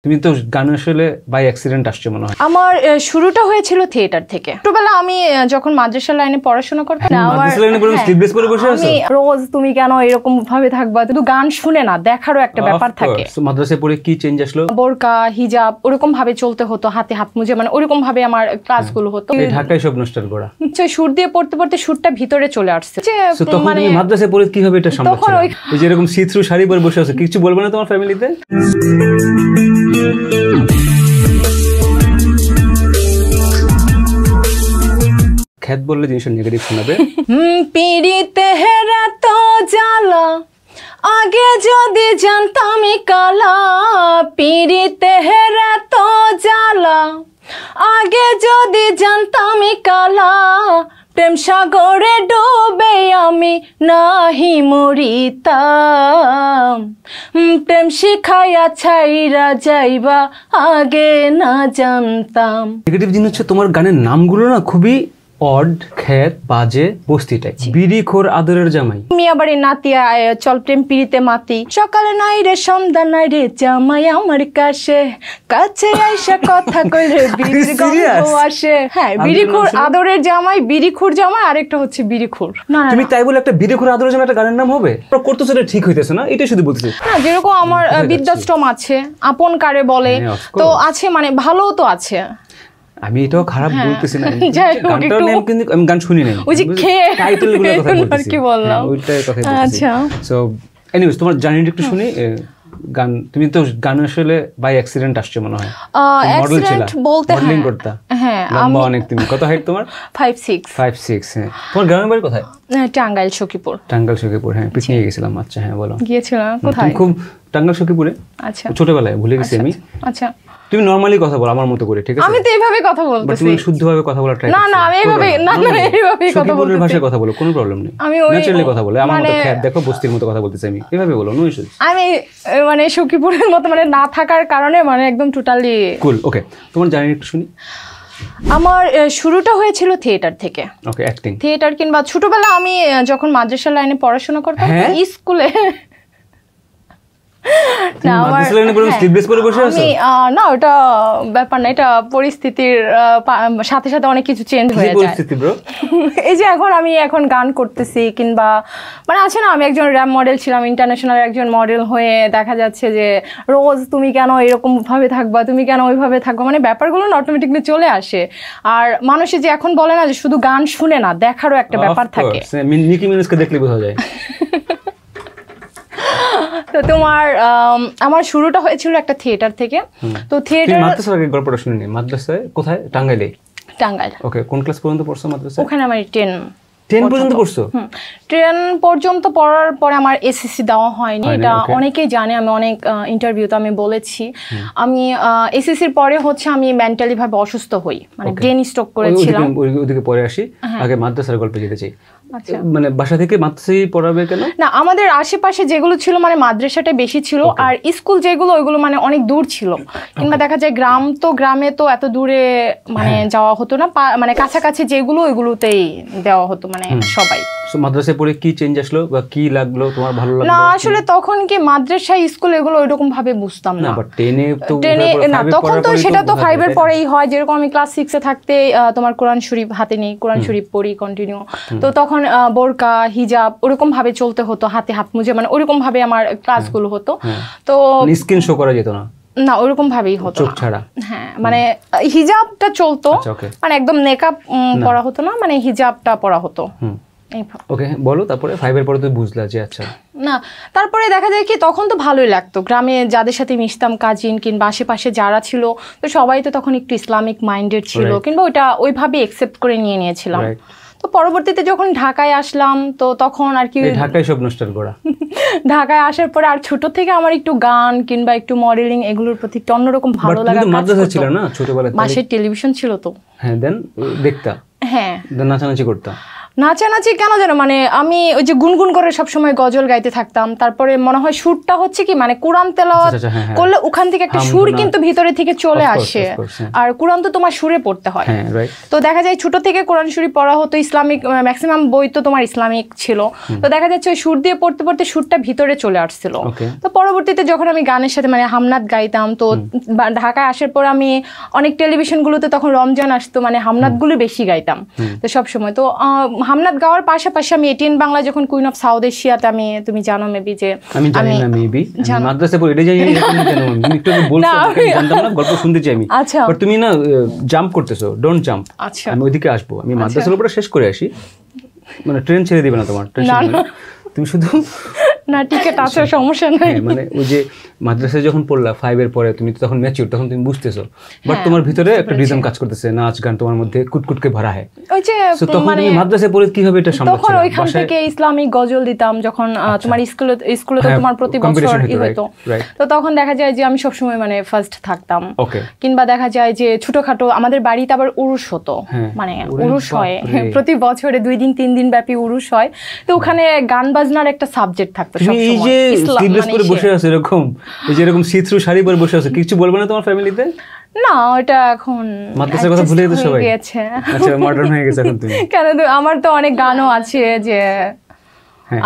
তুমি তো গান আসলে বাই অ্যাক্সিডেন্ট আসছে মনে হয়। আমার শুরুটা হয়েছিল থিয়েটার থেকে। ছোটবেলা আমি যখন মাদ্রাসা লাইনে পড়াশোনা করতাম, মাদ্রাসা লাইনে পড়ে স্লিপলেস পরে বসে আছো। আমি রোজ তুমি কেন এরকম ভাবে থাকবা, শুধু গান শুনে না, দেখারও একটা ব্যাপার থাকে। মাদ্রাসায় পড়ে কি চেঞ্জ আসলো? বোরকা হিজাব ওরকম ভাবে চলতে হতো, হাতে হাত মুজে, মানে ওরকম ভাবে আমার ক্লাসগুলো হতো। এই ঢাকায় সব নষ্ট করা। সুর দিয়ে পড়তে পড়তে সুরটা ভিতরে চলে আসছে। তখন তুমি মাদ্রাসায় পড়ে কিভাবে এটা সামলাচ্ছো? এই যে এরকম সিথ্রু শাড়ি পরে বসে আছো, কিছু বলবে না তোমার ফ্যামিলিতে? খ্যাত বললে জিনিসটা নেগেটিভ শোনাবে। পিড়িতে হেরা তো জ্বালা, আগে যদি জানতাম কালা। পিড়িতে হেরা তো জ্বালা, আগে যদি জানতাম কালা। প্রেম সাগরে ডোবে আমি নাহি মরিতাম। প্রেম শিখাইয়া ছাইরা যাইবা আগে না জানতাম। নেগেটিভ জিনিস হচ্ছে তোমার গানের নামগুলো না খুবই অড, খ্যাত, বাজে, বস্তিটাই। বিড়িখোর আদরের জামাই, মিয়া বাড়ি নাতিয়া, চল প্রেম পিড়িতে মাতি। সকালে নাই রে সন্ধ্যা নাই রে, জামাই আমার কাছে কাছে আইসা কথা কইলে বিড়ির গন্ধ আসে। হ্যাঁ, বিড়িখোর আদরের জামাই, বিড়িখোর জামাই, আরেকটা হচ্ছে বিড়িখোর। তুমি তাই বলে একটা বিড়িখোর আদরের জামাই একটা গানের নাম হবে? করতেছো এটা ঠিক হইতেছে না, এটাই শুধু বলতেছি। হ্যাঁ, যেরকম আমার বিদ্যাশ্রম আছে, আপন কারে বলে, তো আছে, মানে ভালো তো আছে। আমি এটাও খারাপ বলতেছি না, গানটার নাম কিন্তু আমি গান শুনি নাই, ওই যে টাইটেলগুলোর কথা বলতেছি, কি বললাম ওইটার কথা বলতেছি। আচ্ছা, সো এনিওয়েজ তোমার জার্নিটা একটু শুনি। গান, তুমি তো গান আসলে বাই অ্যাক্সিডেন্ট আসছে মনে হয়। মডেল ছিল, মডেলিং করতা। হ্যাঁ, লম্বা অনেক। তুমি কত হাইট তোমার? 5'6". 5'6". হ্যাঁ, তোমার গ্রামের বাড়ি কোথায়? টাঙ্গাইল সখীপুর। টাঙ্গাইল সখীপুর, হ্যাঁ, পিকনিকে গেছিলাম। আচ্ছা, হ্যাঁ বলো। গিয়েছিলাম কোথায়? খুব টাঙ্গাইল সখীপুরে। আচ্ছা, ছোটবেলায় ভুলে গেছি আমি। আচ্ছা, তুমি নরমালি কথা বলো আমার মতো করে, ঠিক আছে? আমি তো এইভাবে কথা বলতেছি। তুমি শুদ্ধভাবে কথা বলার ট্রাই করো। না না, আমি এইভাবে কথা বলতেছি। সখীপুরের ভাষায় কথা বলো, কোনো প্রবলেম নেই। আমি ন্যাচারালি কথা বলো, আমার মতো খ্যাত দেখো, বস্তির মতো কথা বলতেছি আমি, এভাবে বলো, নো ইস্যুস। আমি মানে সখীপুরের মতো মানে না থাকার কারণে মানে একদম টোটালি কুল। ওকে, তোমার জার্নি একটু শুনি। আমার শুরুটা হয়েছিল থিয়েটার থেকে। ওকে, অ্যাক্টিং, থিয়েটার কিংবা ছোটবেলা আমি যখন মাদ্রাসা লাইনে পড়াশোনা করতাম স্কুলে, না ওটা ব্যাপার না, এটা পরিস্থিতির সাথে সাথে অনেক কিছু চেঞ্জ হয়ে যায়। এই যে এখন গান করতেছি, কিংবা মানে আছে না, আমি একজন র্যাপ মডেল ছিলাম, ইন্টারন্যাশনাল একজন মডেল হয়ে দেখা যাচ্ছে যে রোজ তুমি কেন এরকম ভাবে থাকবা, তুমি কেন ওইভাবে থাকবা, মানে ব্যাপারগুলো না অটোমেটিকলি চলে আসে। আর মানুষে যে এখন বলে না যে শুধু গান শুনে না, দেখারও একটা ব্যাপার থাকে। নিকি মিনাজকে দেখলে বোঝা যায়। তো তোমার আমার শুরুটা হয়েছিল একটা থিয়েটার থেকে। তো থিয়েটার মাদ্রাসার আগে গল্পটা শুনিনি। মাদ্রাসায় কোথায়? টাঙ্গাইলে। টাঙ্গাইল। ওকে, কোন ক্লাস পর্যন্ত পড়ছো মাদ্রাসায়? ওখানে আমি 10 পর্যন্ত পড়ছো? 10 পর্যন্ত পড়ার পরে আমার এসএসসি দেওয়া হয়নি। এটা অনেকেই জানে, আমি অনেক ইন্টারভিউতে আমি বলেছি। আমি এসএসসির পরে হচ্ছে আমি মেন্টালি ভাবে অসুস্থ হই, মানে ব্রেন স্ট্রোক করেছিলাম। ওইদিকে পরে আসি, আগে মাদ্রাসার গল্পে যেতে চাই। মানে বাসা থেকে মাদ্রাসায় পড়াবে কেন? না, আমাদের আশেপাশে যেগুলো ছিল মানে মাদ্রাসাটা বেশি ছিল, আর স্কুল যেগুলো ওইগুলো মানে অনেক দূর ছিল, কিংবা দেখা যায় গ্রামে তো এত দূরে মানে যাওয়া হতো না, মানে কাছাকাছি যেগুলো ওইগুলোতেই দেওয়া হতো মানে সবাই। মাদ্রাসায় পড়ে কি চেঞ্জ আসলো বা কি লাগলো তোমার, ভালো লাগলো? না, আসলে তখন কি মাদ্রাসা স্কুল এগুলো ওইরকম ভাবে বুঝতাম না। বাট 10 না, তখন তো সেটা তো 5 এর পরেই হয়। যেরকম আমি ক্লাস 6 এ থাকতে তোমার কোরআন শরীফ হাতে নেই, কোরআন শরীফ পড়ি কন্টিনিউ। তো তখন বোরকা হিজাব ওরকম ভাবে চলতে হতো, হাতে হাত মুজে, মানে ওরকম ভাবে আমার ক্লাসগুলো হতো। তো স্ক্রিন শো করা যেত না, না ওরকম ভাবেই হতো, চোখ ছাড়া। হ্যাঁ, মানে হিজাবটা চলতো, মানে একদম মেকআপ পরা হতো না, মানে হিজাবটা পরা হতো। ওকে, বলো তারপরে 5 এর পরে তুই বুঝলা যে আচ্ছা। না, তারপরে দেখা যায় কি তখন তো ভালোই লাগতো, গ্রামে যাদের সাথে মিশতাম, কাজিন কিংবা আশেপাশে যারা ছিল, তো সবাই তো তখন একটু ইসলামিক মাইন্ডেড ছিল, কিংবা ওইটা ওইভাবে একসেপ্ট করে নিয়েছিলাম। তো পরবর্তীতে যখন ঢাকায় আসলাম, তো তখন আর কি ঢাকায় সব নষ্ট করা। ঢাকায় আসার পরে আর ছোট থেকে আমার একটু গান কিংবা একটু মডেলিং এগুলোর প্রতি একটু অন্যরকম ভালো লাগা। মাদ্রাসা ছিল না ছোটবেলায়? মাসের টেলিভিশন ছিল তো। হ্যাঁ, দেন দেখতা? হ্যাঁ, নাচানাচি করতা? নাচানাচি কেন জানো, মানে আমি ওই যে গুনগুন করে সবসময় গজল গাইতে থাকতাম। তারপরে মনে হয় সুরটা হচ্ছে কি, মানে কোরআন তেলাওয়াত করলে ওখান থেকে একটা সুর কিন্তু ভিতরে থেকে চলে আসে, আর কোরআন তো তোমার সুরে পড়তে হয়। তো দেখা যায় ছোট থেকে কোরআন শরীফ পড়া হতো, ইসলামিক ম্যাক্সিমাম বই তো তোমার ইসলামিক ছিল। তো দেখা যাচ্ছে ওই সুর দিয়ে পড়তে পড়তে সুরটা ভিতরে চলে আসছিল। তো পরবর্তীতে যখন আমি গানের সাথে মানে হামনাত গাইতাম, তো ঢাকায় আসার পর আমি অনেক টেলিভিশনগুলোতে তখন রমজান আসতো, মানে হামনাতগুলো বেশি গাইতাম তো সবসময়। তো হামনাত গাওয়ার পাশাপাশি আমি এটিএন বাংলা যখন কুইন অফ সাউথ এশিয়াতে, আমি তুমি জানো মেবি যে আমি জানি না, মেবি মাদ্রাসা পড়ে এটা জানি না, তুমি একটু বলছো জানতাম না, গল্প শুনতে চাই আমি। বাট তুমি না জাম্প করতেছো, ডোন্ট জাম্প। আমি ওইদিকে আসবো, আমি মাদ্রাসার উপরে শেষ করে আসি, মানে ট্রেন ছেড়ে দিবে না তোমার, তুমি শুধু না টিকেট আছে, সমস্যা নাই। মানে ওই যে মাদ্রাসায় যখন পড়লা 5 এর পরে, তুমি তো তখন ম্যাচিউর, তখন তুমি বুঝতেছো, বাট তোমার ভিতরে একটা রিদম কাজ করতেছে, নাচ গান তোমার মধ্যে কুটকুটকে ভরা হয়। ওই যে তখন তুমি মাদ্রাসায় পড়ে কিভাবে এটা সম্ভব? তখন ওইখান থেকে ইসলামিক গজল দিতাম যখন তোমার স্কুলে তো তোমার প্রতি বছর হতো। তো তখন দেখা যায় যে আমি সবসময় মানে ফার্স্ট থাকতাম, কিংবা দেখা যায় যে ছোটখাটো আমাদের বাড়িতে আবার উরুস হতো, মানে উরুস হয় প্রতি বছরে 2 দিন 3 দিন ব্যাপী উরুস হয়। তো ওখানে গান বাজনার একটা সাবজেক্ট থাকতো। এই যে স্লিভলেস পরে বসে আছে এরকম, এই যে এরকম সি থ্রু শাড়ি পরে বসে আছে, কিছু বলবে না তোমার ফ্যামিলিতে? না, ওটা এখন মাদ্রাসার কথা ভুলে গেছে সবাই। আচ্ছা, মডার্ন হয়ে গেছে এখন তুমি। কেন, আমার তো অনেক গানও আছে যে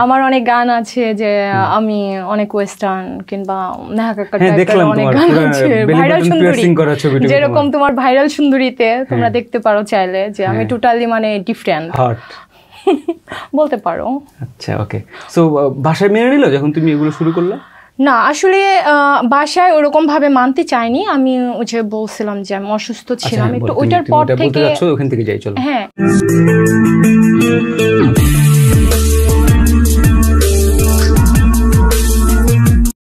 আমার অনেক গান আছে যে আমি অনেক ওয়েস্টার্ন কিংবা নেহাকাক্কা টাইপের অনেক গান আছে। ভাইরাল সুন্দরী, যেরকম তোমার ভাইরাল সুন্দরীতে তোমরা দেখতে পারো চাইলে, যে আমি টোটালি মানে ডিফারেন্ট বলতে পারো। আচ্ছা, ওকে। সো ভাষায় মেনে নিল যখন তুমি এগুলো শুরু করলে? না, আসলে বাসায় ওরকম ভাবে মানতে চাইনি। আমি ওই যে বলছিলাম যে আমি অসুস্থ ছিলাম একটু, ওইটার পর থেকে ওখান থেকে যাই চলো। হ্যাঁ।